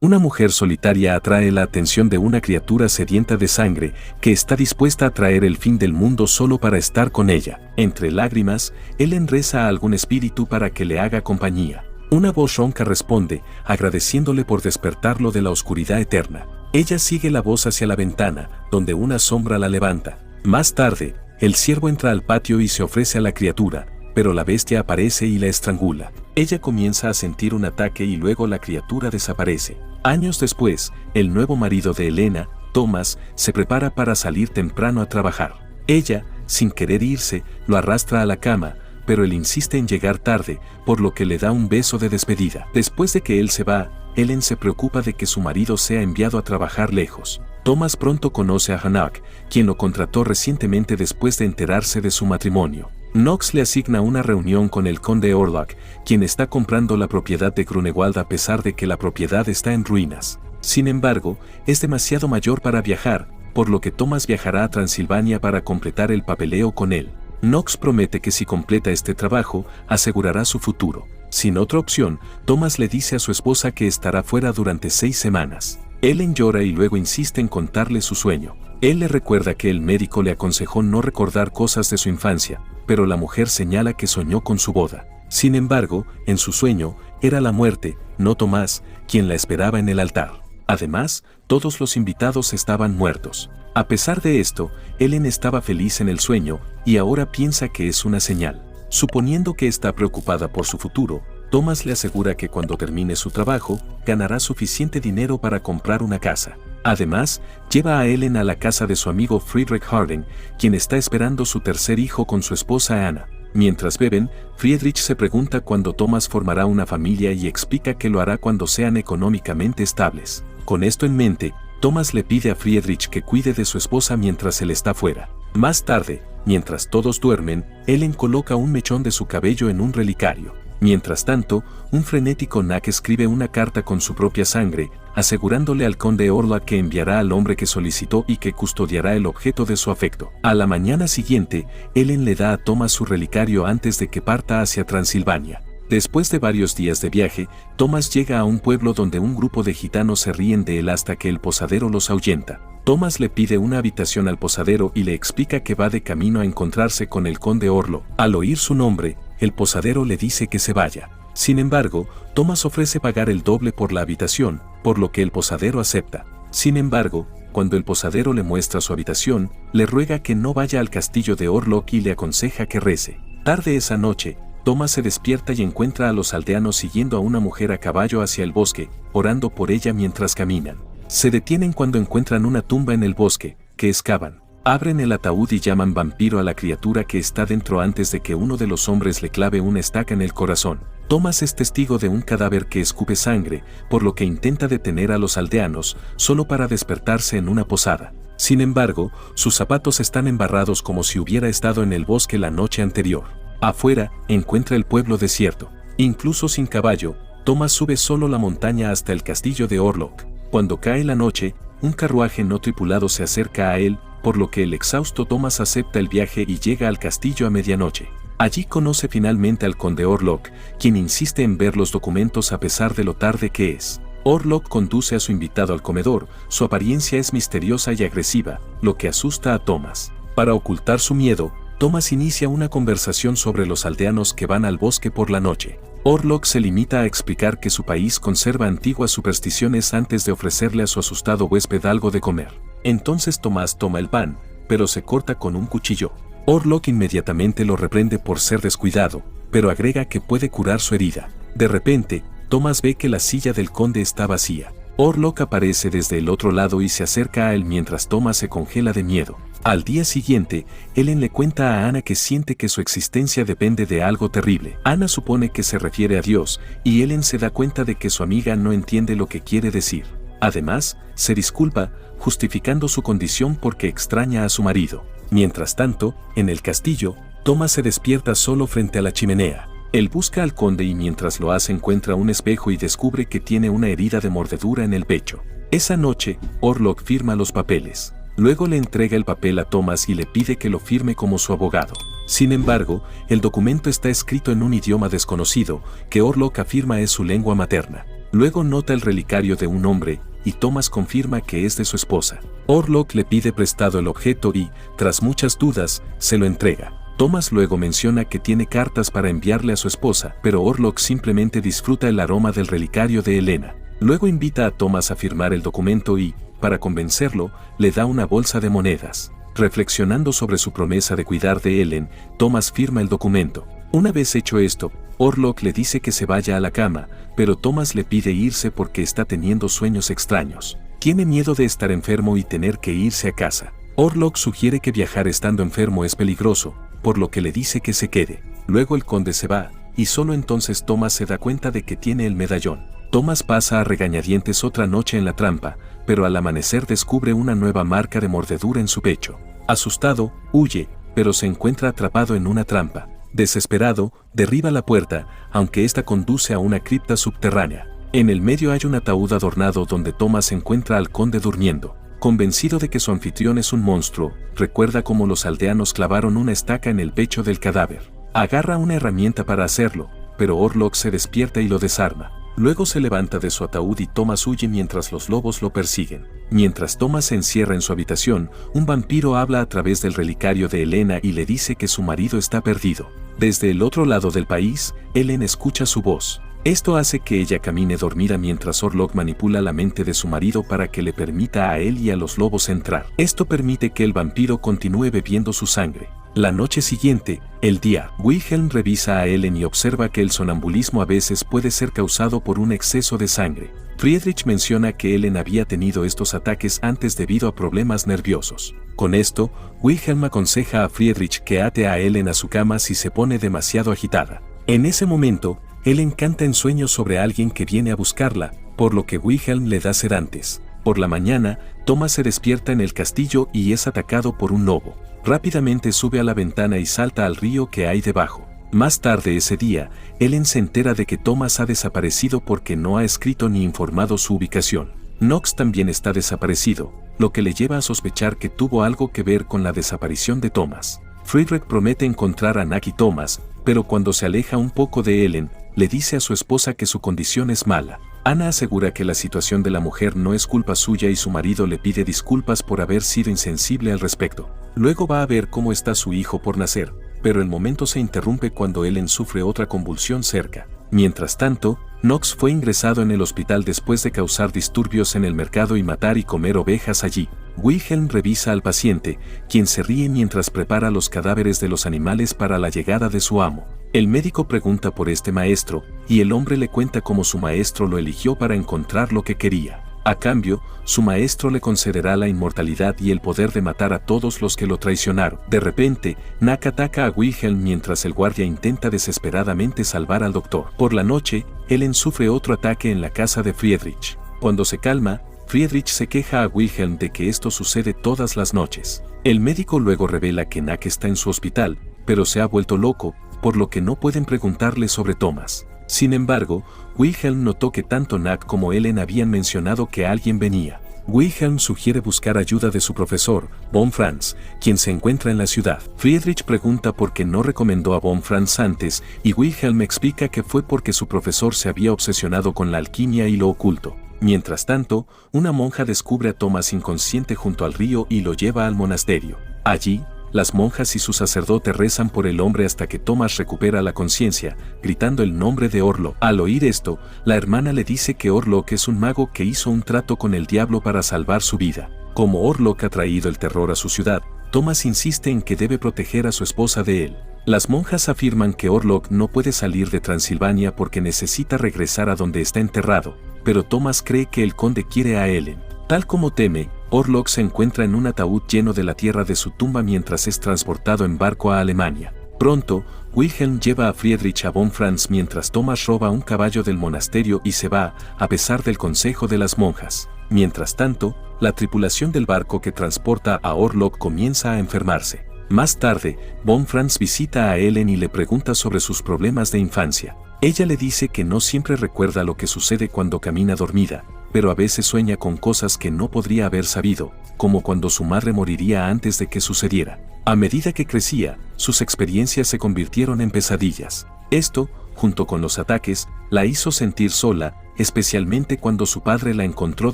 Una mujer solitaria atrae la atención de una criatura sedienta de sangre que está dispuesta a traer el fin del mundo solo para estar con ella. Entre lágrimas, Ellen reza a algún espíritu para que le haga compañía. Una voz ronca responde, agradeciéndole por despertarlo de la oscuridad eterna. Ella sigue la voz hacia la ventana, donde una sombra la levanta. Más tarde, el ciervo entra al patio y se ofrece a la criatura, pero la bestia aparece y la estrangula. Ella comienza a sentir un ataque y luego la criatura desaparece. Años después, el nuevo marido de Elena, Thomas, se prepara para salir temprano a trabajar. Ella, sin querer irse, lo arrastra a la cama, pero él insiste en llegar tarde, por lo que le da un beso de despedida. Después de que él se va, Ellen se preocupa de que su marido sea enviado a trabajar lejos. Thomas pronto conoce a Hanoch, quien lo contrató recientemente después de enterarse de su matrimonio. Knox le asigna una reunión con el conde Orlok, quien está comprando la propiedad de Grunewald a pesar de que la propiedad está en ruinas. Sin embargo, es demasiado mayor para viajar, por lo que Thomas viajará a Transilvania para completar el papeleo con él. Knox promete que si completa este trabajo, asegurará su futuro. Sin otra opción, Thomas le dice a su esposa que estará fuera durante 6 semanas. Ellen llora y luego insiste en contarle su sueño. Él le recuerda que el médico le aconsejó no recordar cosas de su infancia, pero la mujer señala que soñó con su boda. Sin embargo, en su sueño, era la muerte, no Tomás, quien la esperaba en el altar. Además, todos los invitados estaban muertos. A pesar de esto, Ellen estaba feliz en el sueño y ahora piensa que es una señal. Suponiendo que está preocupada por su futuro, Thomas le asegura que cuando termine su trabajo, ganará suficiente dinero para comprar una casa. Además, lleva a Ellen a la casa de su amigo Friedrich Harding, quien está esperando su tercer hijo con su esposa Anna. Mientras beben, Friedrich se pregunta cuándo Thomas formará una familia y explica que lo hará cuando sean económicamente estables. Con esto en mente, Thomas le pide a Friedrich que cuide de su esposa mientras él está fuera. Más tarde, mientras todos duermen, Ellen coloca un mechón de su cabello en un relicario. Mientras tanto, un frenético Knack escribe una carta con su propia sangre, asegurándole al conde Orlok que enviará al hombre que solicitó y que custodiará el objeto de su afecto. A la mañana siguiente, Ellen le da a Thomas su relicario antes de que parta hacia Transilvania. Después de varios días de viaje, Thomas llega a un pueblo donde un grupo de gitanos se ríen de él hasta que el posadero los ahuyenta. Thomas le pide una habitación al posadero y le explica que va de camino a encontrarse con el conde Orlok. Al oír su nombre, el posadero le dice que se vaya. Sin embargo, Thomas ofrece pagar el doble por la habitación, por lo que el posadero acepta. Sin embargo, cuando el posadero le muestra su habitación, le ruega que no vaya al castillo de Orlok y le aconseja que rece. Tarde esa noche, Thomas se despierta y encuentra a los aldeanos siguiendo a una mujer a caballo hacia el bosque, orando por ella mientras caminan. Se detienen cuando encuentran una tumba en el bosque, que excavan. Abren el ataúd y llaman vampiro a la criatura que está dentro antes de que uno de los hombres le clave una estaca en el corazón. Thomas es testigo de un cadáver que escupe sangre, por lo que intenta detener a los aldeanos, solo para despertarse en una posada. Sin embargo, sus zapatos están embarrados como si hubiera estado en el bosque la noche anterior. Afuera, encuentra el pueblo desierto. Incluso sin caballo, Thomas sube solo la montaña hasta el castillo de Orlok. Cuando cae la noche, un carruaje no tripulado se acerca a él, por lo que el exhausto Thomas acepta el viaje y llega al castillo a medianoche. Allí conoce finalmente al conde Orlok, quien insiste en ver los documentos a pesar de lo tarde que es. Orlok conduce a su invitado al comedor, su apariencia es misteriosa y agresiva, lo que asusta a Thomas. Para ocultar su miedo, Thomas inicia una conversación sobre los aldeanos que van al bosque por la noche. Orlok se limita a explicar que su país conserva antiguas supersticiones antes de ofrecerle a su asustado huésped algo de comer. Entonces Tomás toma el pan, pero se corta con un cuchillo. Orlok inmediatamente lo reprende por ser descuidado, pero agrega que puede curar su herida. De repente, Tomás ve que la silla del conde está vacía. Orlok aparece desde el otro lado y se acerca a él mientras Tomás se congela de miedo. Al día siguiente, Ellen le cuenta a Anna que siente que su existencia depende de algo terrible. Anna supone que se refiere a Dios, y Ellen se da cuenta de que su amiga no entiende lo que quiere decir. Además, se disculpa, justificando su condición porque extraña a su marido. Mientras tanto, en el castillo, Tomás se despierta solo frente a la chimenea. Él busca al conde y mientras lo hace encuentra un espejo y descubre que tiene una herida de mordedura en el pecho. Esa noche, Orlok firma los papeles. Luego le entrega el papel a Tomás y le pide que lo firme como su abogado. Sin embargo, el documento está escrito en un idioma desconocido, que Orlok afirma es su lengua materna. Luego nota el relicario de un hombre, y Thomas confirma que es de su esposa. Orlok le pide prestado el objeto y, tras muchas dudas, se lo entrega. Thomas luego menciona que tiene cartas para enviarle a su esposa, pero Orlok simplemente disfruta el aroma del relicario de Helena. Luego invita a Thomas a firmar el documento y, para convencerlo, le da una bolsa de monedas. Reflexionando sobre su promesa de cuidar de Ellen, Thomas firma el documento. Una vez hecho esto, Orlok le dice que se vaya a la cama, pero Thomas le pide irse porque está teniendo sueños extraños. Tiene miedo de estar enfermo y tener que irse a casa. Orlok sugiere que viajar estando enfermo es peligroso, por lo que le dice que se quede. Luego el conde se va, y solo entonces Thomas se da cuenta de que tiene el medallón. Thomas pasa a regañadientes otra noche en la trampa, pero al amanecer descubre una nueva marca de mordedura en su pecho. Asustado, huye, pero se encuentra atrapado en una trampa. Desesperado, derriba la puerta, aunque esta conduce a una cripta subterránea. En el medio hay un ataúd adornado donde Thomas encuentra al conde durmiendo. Convencido de que su anfitrión es un monstruo, recuerda cómo los aldeanos clavaron una estaca en el pecho del cadáver. Agarra una herramienta para hacerlo, pero Orlok se despierta y lo desarma. Luego se levanta de su ataúd y Thomas huye mientras los lobos lo persiguen. Mientras Thomas se encierra en su habitación, un vampiro habla a través del relicario de Helena y le dice que su marido está perdido. Desde el otro lado del país, Ellen escucha su voz. Esto hace que ella camine dormida mientras Orlok manipula la mente de su marido para que le permita a él y a los lobos entrar. Esto permite que el vampiro continúe bebiendo su sangre. La noche siguiente, el día, Wilhelm revisa a Ellen y observa que el sonambulismo a veces puede ser causado por un exceso de sangre. Friedrich menciona que Ellen había tenido estos ataques antes debido a problemas nerviosos. Con esto, Wilhelm aconseja a Friedrich que ate a Ellen a su cama si se pone demasiado agitada. En ese momento, Ellen canta en sueños sobre alguien que viene a buscarla, por lo que Wilhelm le da sedantes. Por la mañana, Thomas se despierta en el castillo y es atacado por un lobo. Rápidamente sube a la ventana y salta al río que hay debajo. Más tarde ese día, Ellen se entera de que Thomas ha desaparecido porque no ha escrito ni informado su ubicación. Knox también está desaparecido, lo que le lleva a sospechar que tuvo algo que ver con la desaparición de Thomas. Friedrich promete encontrar a Nack y Thomas, pero cuando se aleja un poco de Ellen, le dice a su esposa que su condición es mala. Anna asegura que la situación de la mujer no es culpa suya y su marido le pide disculpas por haber sido insensible al respecto. Luego va a ver cómo está su hijo por nacer, pero el momento se interrumpe cuando Ellen sufre otra convulsión cerca. Mientras tanto, Knox fue ingresado en el hospital después de causar disturbios en el mercado y matar y comer ovejas allí. Wilhelm revisa al paciente, quien se ríe mientras prepara los cadáveres de los animales para la llegada de su amo. El médico pregunta por este maestro, y el hombre le cuenta cómo su maestro lo eligió para encontrar lo que quería. A cambio, su maestro le concederá la inmortalidad y el poder de matar a todos los que lo traicionaron. De repente, Nack ataca a Wilhelm mientras el guardia intenta desesperadamente salvar al doctor. Por la noche, Ellen sufre otro ataque en la casa de Friedrich. Cuando se calma, Friedrich se queja a Wilhelm de que esto sucede todas las noches. El médico luego revela que Nack está en su hospital, pero se ha vuelto loco, por lo que no pueden preguntarle sobre Thomas. Sin embargo, Wilhelm notó que tanto Nack como Ellen habían mencionado que alguien venía. Wilhelm sugiere buscar ayuda de su profesor, von Franz, quien se encuentra en la ciudad. Friedrich pregunta por qué no recomendó a von Franz antes, y Wilhelm explica que fue porque su profesor se había obsesionado con la alquimia y lo oculto. Mientras tanto, una monja descubre a Thomas inconsciente junto al río y lo lleva al monasterio. Allí, las monjas y su sacerdote rezan por el hombre hasta que Thomas recupera la conciencia, gritando el nombre de Orlok. Al oír esto, la hermana le dice que Orlok es un mago que hizo un trato con el diablo para salvar su vida. Como Orlok ha traído el terror a su ciudad, Thomas insiste en que debe proteger a su esposa de él. Las monjas afirman que Orlok no puede salir de Transilvania porque necesita regresar a donde está enterrado, pero Thomas cree que el conde quiere a Ellen. Tal como teme, Orlok se encuentra en un ataúd lleno de la tierra de su tumba mientras es transportado en barco a Alemania. Pronto, Wilhelm lleva a Friedrich a von Franz mientras Thomas roba un caballo del monasterio y se va, a pesar del consejo de las monjas. Mientras tanto, la tripulación del barco que transporta a Orlok comienza a enfermarse. Más tarde, von Franz visita a Ellen y le pregunta sobre sus problemas de infancia. Ella le dice que no siempre recuerda lo que sucede cuando camina dormida, pero a veces sueña con cosas que no podría haber sabido, como cuando su madre moriría antes de que sucediera. A medida que crecía, sus experiencias se convirtieron en pesadillas. Esto, junto con los ataques, la hizo sentir sola, especialmente cuando su padre la encontró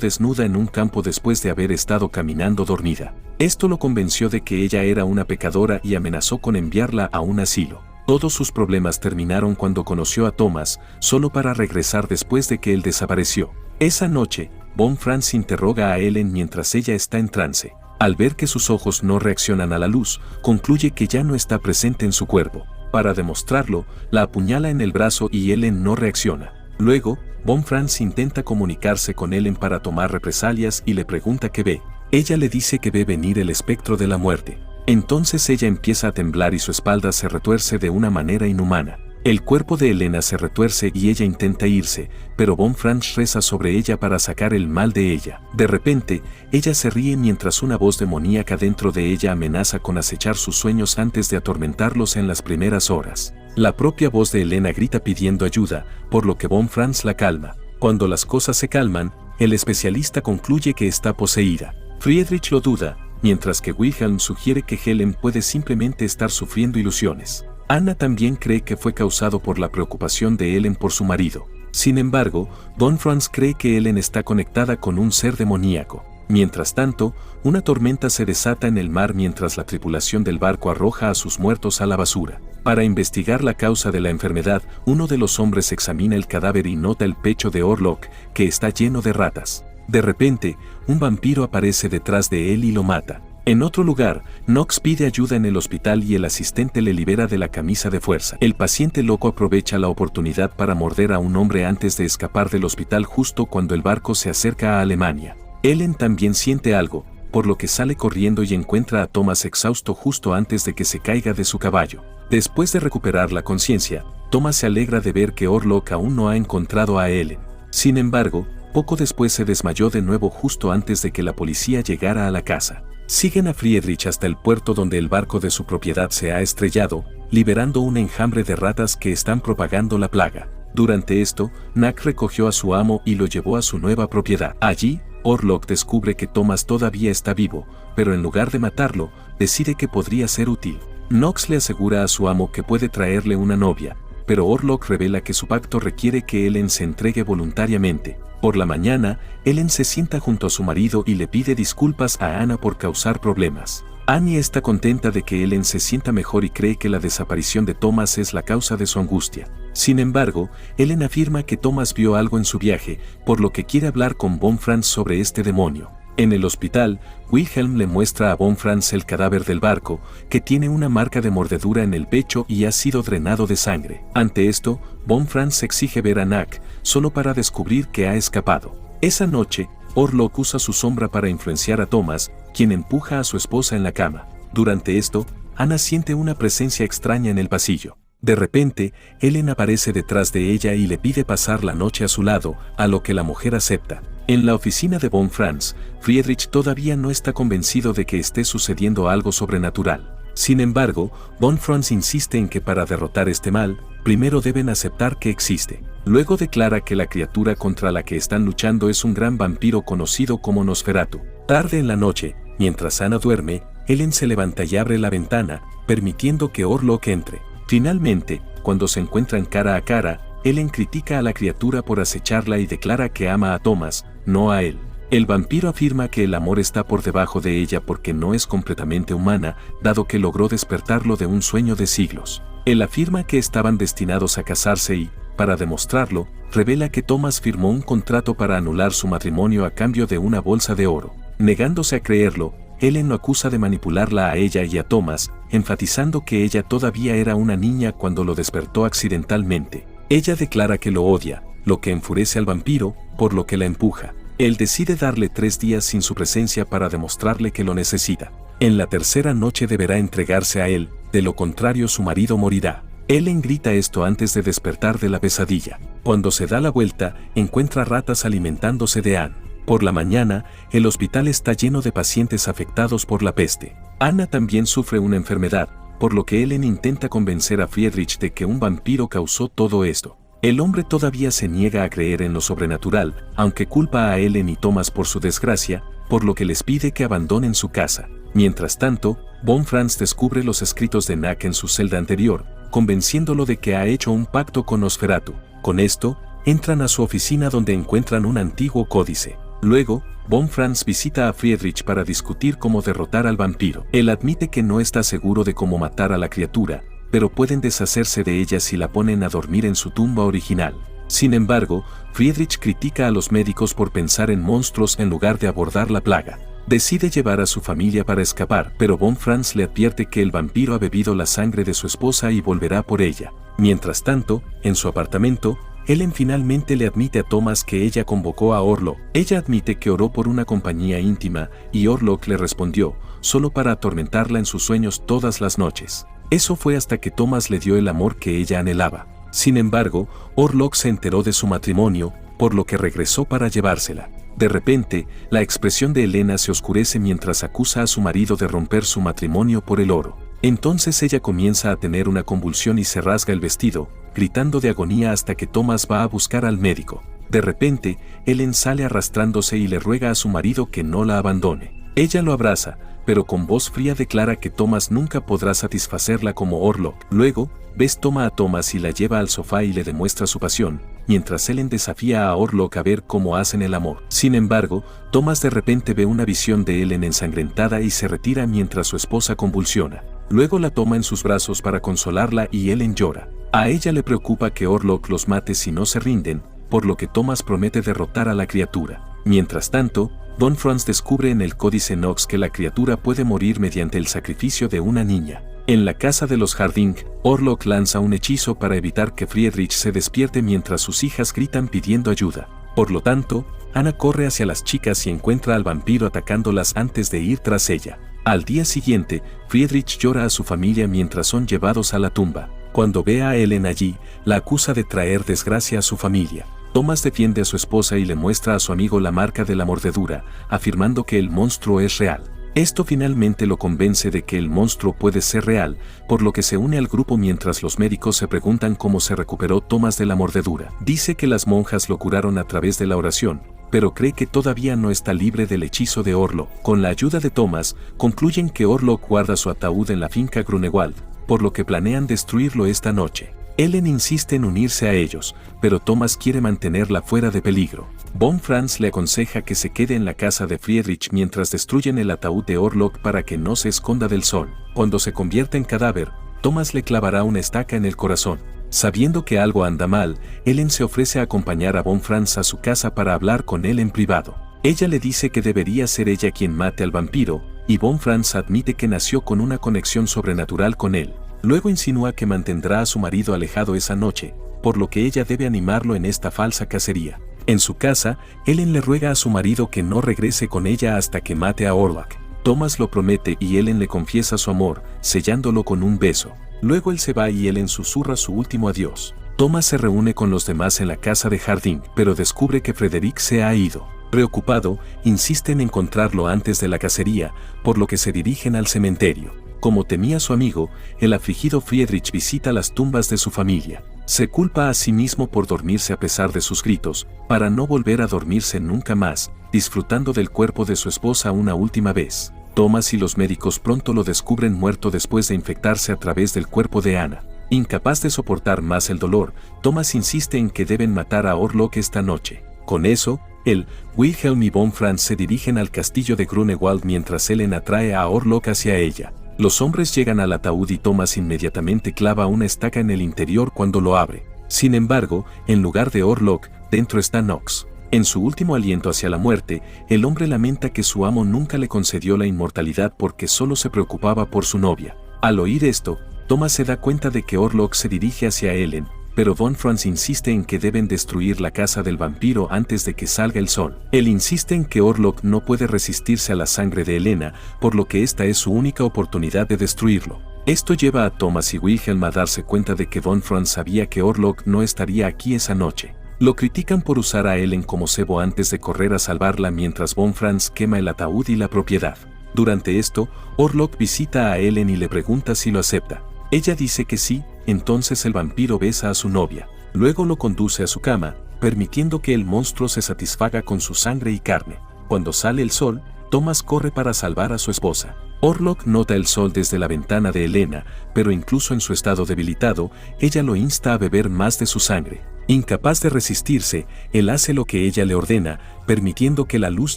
desnuda en un campo después de haber estado caminando dormida. Esto lo convenció de que ella era una pecadora y amenazó con enviarla a un asilo. Todos sus problemas terminaron cuando conoció a Thomas, solo para regresar después de que él desapareció. Esa noche, Von Franz interroga a Ellen mientras ella está en trance. Al ver que sus ojos no reaccionan a la luz, concluye que ya no está presente en su cuerpo. Para demostrarlo, la apuñala en el brazo y Ellen no reacciona. Luego, Von Franz intenta comunicarse con Ellen para tomar represalias y le pregunta qué ve. Ella le dice que ve venir el espectro de la muerte. Entonces ella empieza a temblar y su espalda se retuerce de una manera inhumana. El cuerpo de Elena se retuerce y ella intenta irse, pero Von Franz reza sobre ella para sacar el mal de ella. De repente, ella se ríe mientras una voz demoníaca dentro de ella amenaza con acechar sus sueños antes de atormentarlos en las primeras horas. La propia voz de Elena grita pidiendo ayuda, por lo que Von Franz la calma. Cuando las cosas se calman, el especialista concluye que está poseída. Friedrich lo duda, mientras que Wilhelm sugiere que Helen puede simplemente estar sufriendo ilusiones. Anna también cree que fue causado por la preocupación de Ellen por su marido. Sin embargo, Von Franz cree que Ellen está conectada con un ser demoníaco. Mientras tanto, una tormenta se desata en el mar mientras la tripulación del barco arroja a sus muertos a la basura. Para investigar la causa de la enfermedad, uno de los hombres examina el cadáver y nota el pecho de Orlok, que está lleno de ratas. De repente, un vampiro aparece detrás de él y lo mata. En otro lugar, Knox pide ayuda en el hospital y el asistente le libera de la camisa de fuerza. El paciente loco aprovecha la oportunidad para morder a un hombre antes de escapar del hospital justo cuando el barco se acerca a Alemania. Ellen también siente algo, por lo que sale corriendo y encuentra a Thomas exhausto justo antes de que se caiga de su caballo. Después de recuperar la conciencia, Thomas se alegra de ver que Orlok aún no ha encontrado a Ellen. Sin embargo, poco después se desmayó de nuevo justo antes de que la policía llegara a la casa. Siguen a Friedrich hasta el puerto donde el barco de su propiedad se ha estrellado, liberando un enjambre de ratas que están propagando la plaga. Durante esto, Knack recogió a su amo y lo llevó a su nueva propiedad. Allí, Orlok descubre que Thomas todavía está vivo, pero en lugar de matarlo, decide que podría ser útil. Knox le asegura a su amo que puede traerle una novia, pero Orlok revela que su pacto requiere que Ellen se entregue voluntariamente. Por la mañana, Ellen se sienta junto a su marido y le pide disculpas a Anna por causar problemas. Annie está contenta de que Ellen se sienta mejor y cree que la desaparición de Thomas es la causa de su angustia. Sin embargo, Ellen afirma que Thomas vio algo en su viaje, por lo que quiere hablar con Von Franz sobre este demonio. En el hospital, Wilhelm le muestra a Von Franz el cadáver del barco, que tiene una marca de mordedura en el pecho y ha sido drenado de sangre. Ante esto, Von Franz exige ver a Knack, solo para descubrir que ha escapado. Esa noche, Orlok usa su sombra para influenciar a Thomas, quien empuja a su esposa en la cama. Durante esto, Anna siente una presencia extraña en el pasillo. De repente, Ellen aparece detrás de ella y le pide pasar la noche a su lado, a lo que la mujer acepta. En la oficina de Von Franz, Friedrich todavía no está convencido de que esté sucediendo algo sobrenatural. Sin embargo, Von Franz insiste en que para derrotar este mal, primero deben aceptar que existe. Luego declara que la criatura contra la que están luchando es un gran vampiro conocido como Nosferatu. Tarde en la noche, mientras Anna duerme, Ellen se levanta y abre la ventana, permitiendo que Orlok entre. Finalmente, cuando se encuentran cara a cara, Ellen critica a la criatura por acecharla y declara que ama a Thomas, no a él. El vampiro afirma que el amor está por debajo de ella porque no es completamente humana, dado que logró despertarlo de un sueño de siglos. Él afirma que estaban destinados a casarse y, para demostrarlo, revela que Thomas firmó un contrato para anular su matrimonio a cambio de una bolsa de oro. Negándose a creerlo, Ellen lo acusa de manipularla a ella y a Thomas, enfatizando que ella todavía era una niña cuando lo despertó accidentalmente. Ella declara que lo odia, lo que enfurece al vampiro, por lo que la empuja. Él decide darle 3 días sin su presencia para demostrarle que lo necesita. En la tercera noche deberá entregarse a él, de lo contrario su marido morirá. Ellen grita esto antes de despertar de la pesadilla. Cuando se da la vuelta, encuentra ratas alimentándose de Anne. Por la mañana, el hospital está lleno de pacientes afectados por la peste. Anna también sufre una enfermedad, por lo que Ellen intenta convencer a Friedrich de que un vampiro causó todo esto. El hombre todavía se niega a creer en lo sobrenatural, aunque culpa a Ellen y Thomas por su desgracia, por lo que les pide que abandonen su casa. Mientras tanto, Von Franz descubre los escritos de Knack en su celda anterior, convenciéndolo de que ha hecho un pacto con Nosferatu. Con esto, entran a su oficina donde encuentran un antiguo códice. Luego, Von Franz visita a Friedrich para discutir cómo derrotar al vampiro. Él admite que no está seguro de cómo matar a la criatura, pero pueden deshacerse de ella si la ponen a dormir en su tumba original. Sin embargo, Friedrich critica a los médicos por pensar en monstruos en lugar de abordar la plaga. Decide llevar a su familia para escapar, pero Von Franz le advierte que el vampiro ha bebido la sangre de su esposa y volverá por ella. Mientras tanto, en su apartamento, Ellen finalmente le admite a Thomas que ella convocó a Orlok. Ella admite que oró por una compañía íntima, y Orlok le respondió, solo para atormentarla en sus sueños todas las noches. Eso fue hasta que Thomas le dio el amor que ella anhelaba. Sin embargo, Orlok se enteró de su matrimonio, por lo que regresó para llevársela. De repente, la expresión de Elena se oscurece mientras acusa a su marido de romper su matrimonio por el oro. Entonces ella comienza a tener una convulsión y se rasga el vestido, gritando de agonía hasta que Thomas va a buscar al médico. De repente, Ellen sale arrastrándose y le ruega a su marido que no la abandone. Ella lo abraza, pero con voz fría declara que Thomas nunca podrá satisfacerla como Orlok. Luego, Bess toma a Thomas y la lleva al sofá y le demuestra su pasión, mientras Ellen desafía a Orlok a ver cómo hacen el amor. Sin embargo, Thomas de repente ve una visión de Ellen ensangrentada y se retira mientras su esposa convulsiona. Luego la toma en sus brazos para consolarla y Ellen llora. A ella le preocupa que Orlok los mate si no se rinden, por lo que Thomas promete derrotar a la criatura. Mientras tanto, Von Franz descubre en el códice Nox que la criatura puede morir mediante el sacrificio de una niña. En la casa de los Harding, Orlok lanza un hechizo para evitar que Friedrich se despierte mientras sus hijas gritan pidiendo ayuda. Por lo tanto, Anna corre hacia las chicas y encuentra al vampiro atacándolas antes de ir tras ella. Al día siguiente, Friedrich llora a su familia mientras son llevados a la tumba. Cuando ve a Ellen allí, la acusa de traer desgracia a su familia. Thomas defiende a su esposa y le muestra a su amigo la marca de la mordedura, afirmando que el monstruo es real. Esto finalmente lo convence de que el monstruo puede ser real, por lo que se une al grupo mientras los médicos se preguntan cómo se recuperó Thomas de la mordedura. Dice que las monjas lo curaron a través de la oración, pero cree que todavía no está libre del hechizo de Orlok. Con la ayuda de Thomas, concluyen que Orlok guarda su ataúd en la finca Grunewald, por lo que planean destruirlo esta noche. Ellen insiste en unirse a ellos, pero Thomas quiere mantenerla fuera de peligro. Von Franz le aconseja que se quede en la casa de Friedrich mientras destruyen el ataúd de Orlok para que no se esconda del sol. Cuando se convierta en cadáver, Thomas le clavará una estaca en el corazón. Sabiendo que algo anda mal, Ellen se ofrece a acompañar a Von Franz a su casa para hablar con él en privado. Ella le dice que debería ser ella quien mate al vampiro, y Von Franz admite que nació con una conexión sobrenatural con él. Luego insinúa que mantendrá a su marido alejado esa noche, por lo que ella debe animarlo en esta falsa cacería. En su casa, Ellen le ruega a su marido que no regrese con ella hasta que mate a Orlok. Thomas lo promete y Ellen le confiesa su amor, sellándolo con un beso. Luego él se va y Ellen susurra su último adiós. Thomas se reúne con los demás en la casa de Harding, pero descubre que Frederick se ha ido. Preocupado, insiste en encontrarlo antes de la cacería, por lo que se dirigen al cementerio. Como temía su amigo, el afligido Friedrich visita las tumbas de su familia. Se culpa a sí mismo por dormirse a pesar de sus gritos, para no volver a dormirse nunca más, disfrutando del cuerpo de su esposa una última vez. Thomas y los médicos pronto lo descubren muerto después de infectarse a través del cuerpo de Anna. Incapaz de soportar más el dolor, Thomas insiste en que deben matar a Orlok esta noche. Con eso, él, Wilhelm y Von Franz se dirigen al castillo de Grunewald mientras Ellen atrae a Orlok hacia ella. Los hombres llegan al ataúd y Thomas inmediatamente clava una estaca en el interior cuando lo abre. Sin embargo, en lugar de Orlok, dentro está Nox. En su último aliento hacia la muerte, el hombre lamenta que su amo nunca le concedió la inmortalidad porque solo se preocupaba por su novia. Al oír esto, Thomas se da cuenta de que Orlok se dirige hacia Ellen, pero Von Franz insiste en que deben destruir la casa del vampiro antes de que salga el sol. Él insiste en que Orlok no puede resistirse a la sangre de Elena, por lo que esta es su única oportunidad de destruirlo. Esto lleva a Thomas y Wilhelm a darse cuenta de que Von Franz sabía que Orlok no estaría aquí esa noche. Lo critican por usar a Ellen como cebo antes de correr a salvarla mientras Von Franz quema el ataúd y la propiedad. Durante esto, Orlok visita a Ellen y le pregunta si lo acepta. Ella dice que sí. Entonces el vampiro besa a su novia, luego lo conduce a su cama, permitiendo que el monstruo se satisfaga con su sangre y carne. Cuando sale el sol, Thomas corre para salvar a su esposa. Orlok nota el sol desde la ventana de Elena, pero incluso en su estado debilitado, ella lo insta a beber más de su sangre. Incapaz de resistirse, él hace lo que ella le ordena, permitiendo que la luz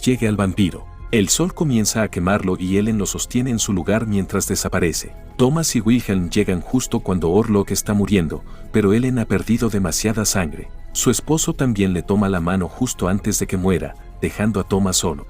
llegue al vampiro. El sol comienza a quemarlo y Ellen lo sostiene en su lugar mientras desaparece. Thomas y Wilhelm llegan justo cuando Orlok está muriendo, pero Ellen ha perdido demasiada sangre. Su esposo también le toma la mano justo antes de que muera, dejando a Thomas solo.